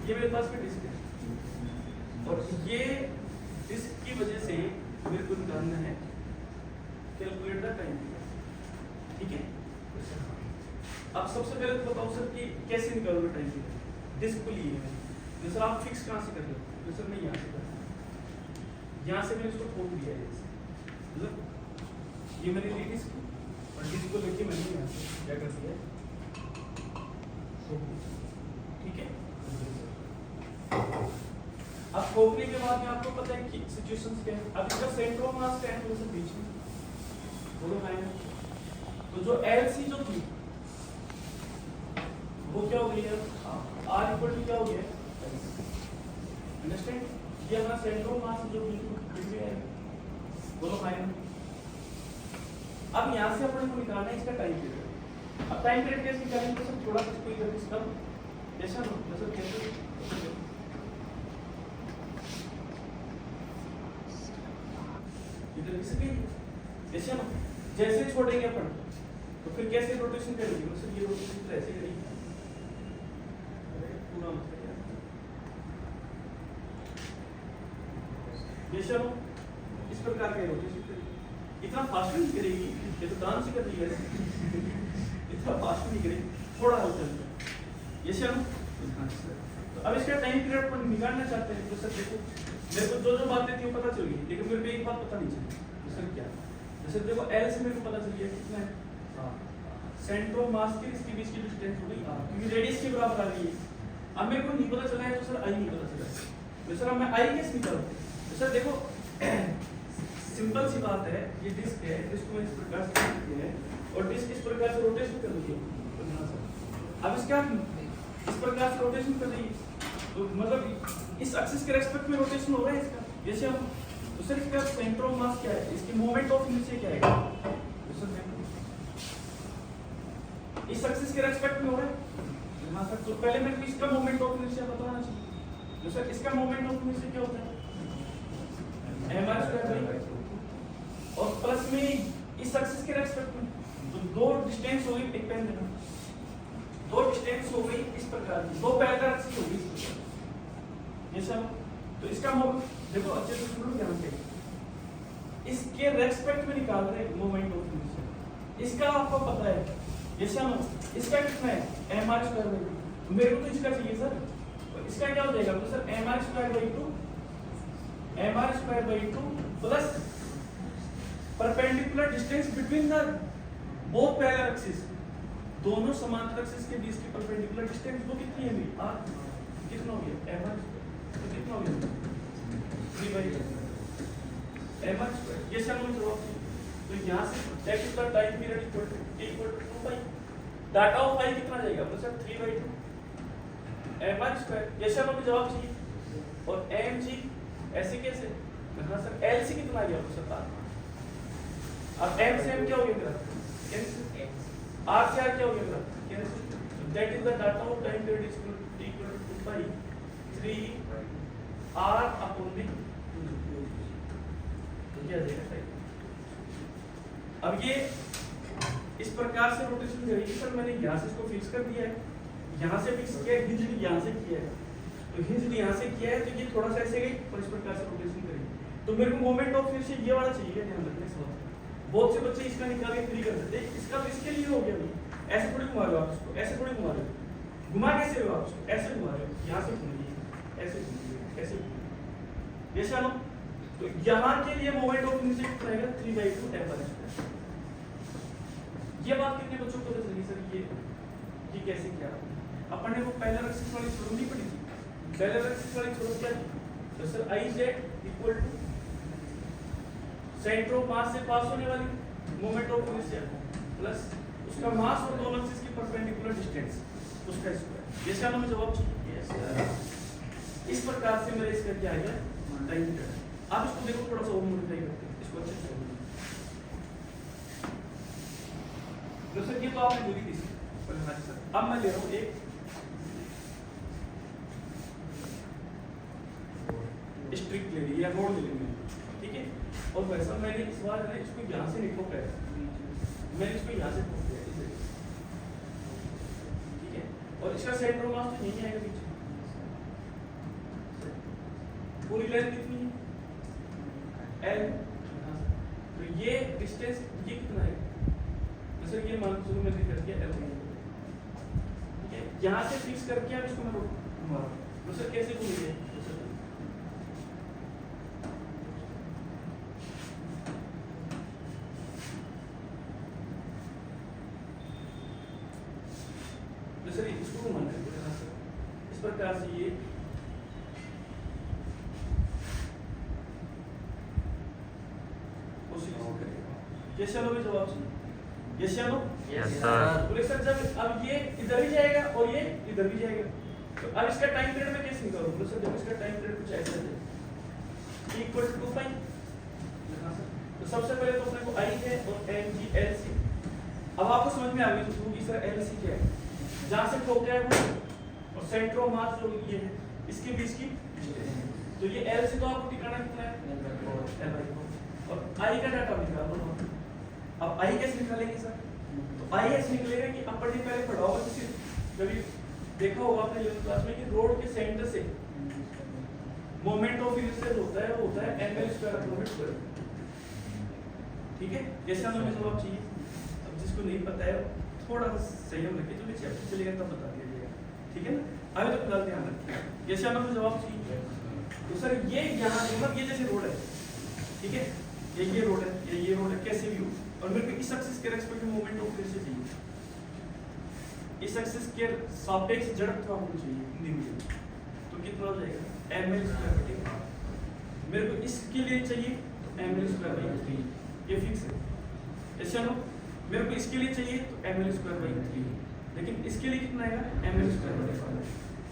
ये मेरे पास में डिस्क है और ये डिस्क की वजह से मेरे को निकालना है कैलकुलेट द टाइम पीरियड। ठीक है, अब सबसे पहले तो बताओ सर कि कैसे निकालोगे टाइम पीरियड। डिस्क को लिए है तो सर आप फिक्स कहाँ से कर लो, तो सर मैं यहाँ से करता हूँ, यहाँ से मैंने इसको ठोक दिया है मतलब ये मैंने ली डिस्क और डिस्क को लेके मैंने यहाँ से क्या कर दिया, ठीक है। अब ठोकने के बाद में आपको पता है कि सिचुएशंस क्या है। अब इसका सेंटर ऑफ मास क्या है, थोड़ा सा बीच में बोलो माइनस, तो जो एलसी जो थी वो क्या हो गई है, आर इक्वल टू क्या हो गया है, अंडरस्टैंड। ये हमारा सेंटर ऑफ मास जो बिल्कुल है, बोलो माइनस। अब यहाँ से अपने को निकालना है इसका टाइम पीरियड। अब टाइम पीरियड कैसे निकालेंगे, तो सब थोड़ा इसको इधर इसका जैसा ना जैसा कैसे इधर किसी जैसे ना जैसे छोड़ेंगे अपन तो फिर कैसे रोटेशन करेंगे, मतलब ये रोटेशन तो ऐसे करेंगे पूरा मतलब जैसे हम इस प्रकार के रोटेशन करेंगे। इतना फास्ट नहीं करेगी, ये तो डांस ही कर रही है इतना फास्ट नहीं करेगी, थोड़ा हल्का जैसे हम। तो अब इसका टाइम पीरियड पर निकालना चाहते हैं तो सर देखो मेरे को जो जो बातें थी वो पता चल गई, लेकिन मेरे को एक बात पता नहीं चली, तो सर क्या, जैसे देखो एल से मेरे को पता चल गया कितना है, सेंटर ऑफ मास के इसके बीच की डिस्टेंस हो गई क्योंकि रेडियस के बराबर आ रही है। अब मेरे को नहीं पता चला है तो सर आई नहीं पता चला है, तो सर अब मैं आई कैसे निकालूं, तो सर देखो सिंपल सी बात है, ये डिस्क है, डिस्क को इस प्रकार से रखते हैं और डिस्क इस प्रकार से रोटेशन कर रही है। अब इसका इस प्रकार से रोटेशन कर रही है तो मतलब इस एक्सिस के रेस्पेक्ट में रोटेशन हो रहा है इसका, जैसे हम तो सर इसका सेंटर ऑफ मास क्या है, इसकी मोमेंट ऑफ इनर्शिया क्या है, तो सर इस एक्सिस के रेस्पेक्ट में हो रहा है यहाँ तक। तो पहले मेरे को इसका मोमेंट ऑफ इनर्शिया बताना चाहिए, तो सर इसका मोमेंट ऑफ इनर्शिया क्या होता है mr² और प्लस में इस एक्सिस के रेस्पेक्ट में तो दो डिस्टेंस हो गई, एक पेन देना, दो डिस्टेंस हो गई इस प्रकार की, दो पैरेलल एक्सिस हो गई इस प्रकार ये सब। तो इसका देखो अच्छे से सुनो ध्यान से, इसके रेस्पेक्ट में निकाल रहे हैं मोमेंट ऑफ इनर्शिया, इसका आपको पता है जैसे हम इसका कितना है mr², मेरे को तो इसका चाहिए सर, तो इसका क्या हो जाएगा, तो sir mr²/2 plus perpendicular distance between the both parallel axis, दोनों समांतर एक्सिस के बीच की परपेंडिकुलर डिस्टेंस वो कितनी है मेरी r, कितना हो गया mr², तो कितना हो गया 3/mr², ये सब हम जवाब। तो यहाँ से that is the time period equal to 2 data of i कितना जाएगा, तो सर 3/2 mr², ये सब हमें जवाब चाहिए। और mg ऐसे कैसे, हाँ सर lc कितना आ गया, तो सर अब m से m क्या हो गया मेरा, r से r क्या हो गया मेरा, cancel. That is the data of time period equal to 2 pi 3 r upon d, क्या जाएगा। अब ये इस प्रकार से रोटेशन करेगी सर, मैंने यहाँ से इसको फिक्स कर दिया है, यहाँ से फिक्स किया है, हिंज यहाँ से किया है, तो हिंज यहाँ से किया है तो ये थोड़ा सा ऐसे गई और इस प्रकार से रोटेशन करेगी। तो मेरे को मोमेंट ऑफ इनर्शिया ये वाला चाहिए, ध्यान रखना इस बात। बहुत से बच्चे इसका निकाल के फ्री कर देते हैं, इसका तो इसके लिए हो गया भाई, ऐसे थोड़ी घुमा रहे हो आप इसको, ऐसे थोड़ी घुमा रहे हो, घुमा कैसे रहे हो आप इसको, ऐसे घुमा रहे हो, यहाँ से घूमिए, ऐसे घूमिए, ऐसे जैसे हम। तो यहाँ के लिए मोमेंट ऑफ इनर्शिया कितना आएगा 3/2 mr²। ये बात कितने बच्चों को पता चली सर, ये कैसे किया अपन ने, वो पैरेलल एक्सिस वाली थ्योरम नहीं पढ़ी थी, पैरेलल एक्सिस वाली थ्योरम क्या थी, तो sir Iz equal to centre of mass से पास होने वाली मोमेंट ऑफ इनर्शिया प्लस उसका मास और दोनों एक्सिस की परपेंडिकुलर डिस्टेंस उसका स्क्वायर। ये सब हमें जवाब चाहिए। इस प्रकार से मेरा इसका क्या आएगा टाइम पीरियड। आप इसको देखो थोड़ा सा और मॉडिफाई करते हैं इसको अच्छे से। सर ये तो आपने बोली थी सर, अब मैं ले रहा हूँ एक स्ट्रिक ले ली या रोड ले लेंगे, ठीक है। और वैसा मैंने इस बार इसको यहाँ से नहीं ठोका है, मैंने इसको यहाँ से ठोक दिया, ठीक है। और इसका सेंटर मास तो यहीं आएगा पीछे, पूरी लेंथ कितनी है L। तो ये डिस्टेंस ये कितना है, जैसे ये मान शुरू में कर दिया L, ठीक है। यहाँ से फिक्स करके अब इसको मैं घुमा तो सर कैसे घूमेंगे, सर इसको घुमाना है इस प्रकार से ये ये चलो भी जवाब चाहिए, ये चलो यस सर। बोले सर जब अब ये इधर भी जाएगा और ये इधर भी जाएगा, तो अब इसका टाइम पीरियड में कैसे निकालूं, बोले सर जब इसका टाइम पीरियड कुछ ऐसा है इक्वल टू 2 पाई। तो सबसे पहले तो अपने को आई है और एम जी एल सी, अब आपको समझ में आ गई तो कि सर एल सी क्या है, जहां से फोकस है वो और सेंटर ऑफ मास जो ये है इसके बीच की, तो ये एल सी तो आपको ठिकाना कितना है L/4 और आई का डाटा निकाल लो। अब आई कैसे निकालेंगे सर, तो आई ऐसे निकलेगा कि अपन ने पहले पढ़ा होगा किसी कभी देखा होगा आपने इलेवेंथ क्लास में कि रोड के सेंटर से मोमेंट ऑफ इनर्शिया होता है वो होता है ml square upon v square, ठीक है। जैसे हमें जवाब चाहिए, अब जिसको नहीं पता है थोड़ा सा संयम रखिए, जो भी चैप्टर चलेगा तब बता दिया जाएगा, ठीक है ना। अभी तो फिलहाल ध्यान रखिए, जैसे हमें जवाब चाहिए तो सर ये यहाँ मतलब ये जैसे रोड है, ठीक है, ये रोड है, ये रोड है, कैसे भी हो, और मेरे को इस एक्सिस के रेस्पेक्ट में मोमेंट ऑफ इनर्शिया चाहिए, इस एक्सिस के सापेक्ष जड़त्व होना चाहिए हिंदी में, तो कितना हो जाएगा ml स्क्वायर बटे, मेरे को इसके लिए चाहिए ml स्क्वायर बाई 3, ये फिक्स है। ऐसा लो मेरे को इसके लिए चाहिए तो ml स्क्वायर बाई 3, लेकिन इसके लिए कितना आएगा ml स्क्वायर बटे 5।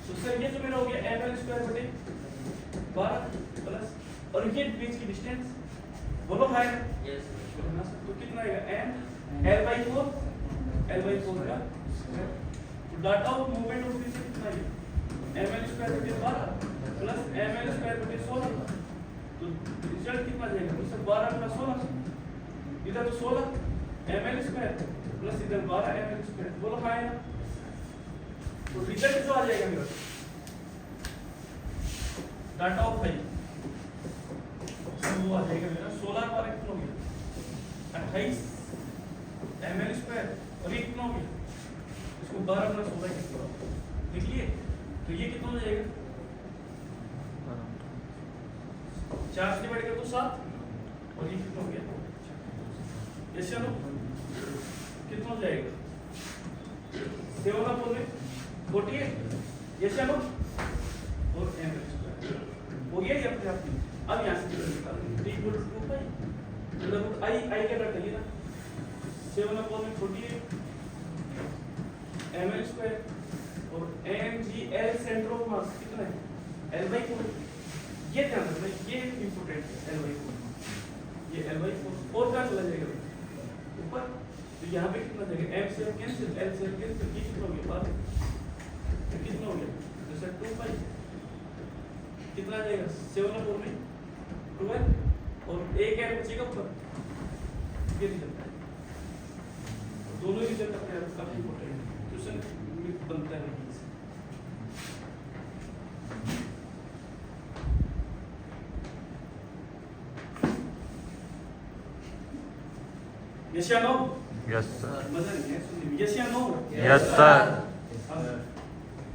तो सर ये जो मेरा हो गया ml स्क्वायर बटे 12 प्लस और ये बीच की डिस्टेंस बोलो है यस तो कितना आएगा m L/4 का तो data of movement of this कितना है ml स्क्वायर बटे 12 प्लस ml स्क्वायर बटे 16, तो रिजल्ट कितना जाएगा, तो सर 12 प्लस 16, इधर तो 16 ml स्क्वायर प्लस इधर 12 ml स्क्वायर, बोलो हाँ है ना। तो रिजल्ट जो आ जाएगा मेरा डाटा ऑफ भाई वो आ जाएगा मेरा 16 बार कितना हो गया 28 ml स्क्वायर और ये कितना हो गया, इसको 12 प्लस 16 कितना लिख लिए, तो ये कितना हो जाएगा 4 से डिवाइड कर दो 7 और ये कितना हो गया, ये चलो कितना हो जाएगा 7 अपॉन में 48, ये चलो और ml स्क्वायर हो गया ये अपने आप में। अब यहाँ से निकालेंगे 3 = 2 पाई, मतलब आई क्या करता है ना 7 अपॉन में 48 ml स्क्वायर और mgl सेंटर ऑफ मास कितना है L/4, ये ध्यान रखना ये इंपॉर्टेंट है L/4, ये L/4 और क्या चला जाएगा ऊपर, तो यहाँ पे कितना जाएगा m से कैंसिल l से कैंसिल, ये कितना हो गया 12, कितना हो गया तो सर 2 पाई कितना जाएगा 7 अपॉन में 12 और एक है बचेगा ऊपर, ये रिजल्ट है, दोनों रिजल्ट अपने आप काफी इंपॉर्टेंट है, क्वेश्चन बनता है yes या no, यस सर। मजा नहीं है सुनिए yes या no, यस सर।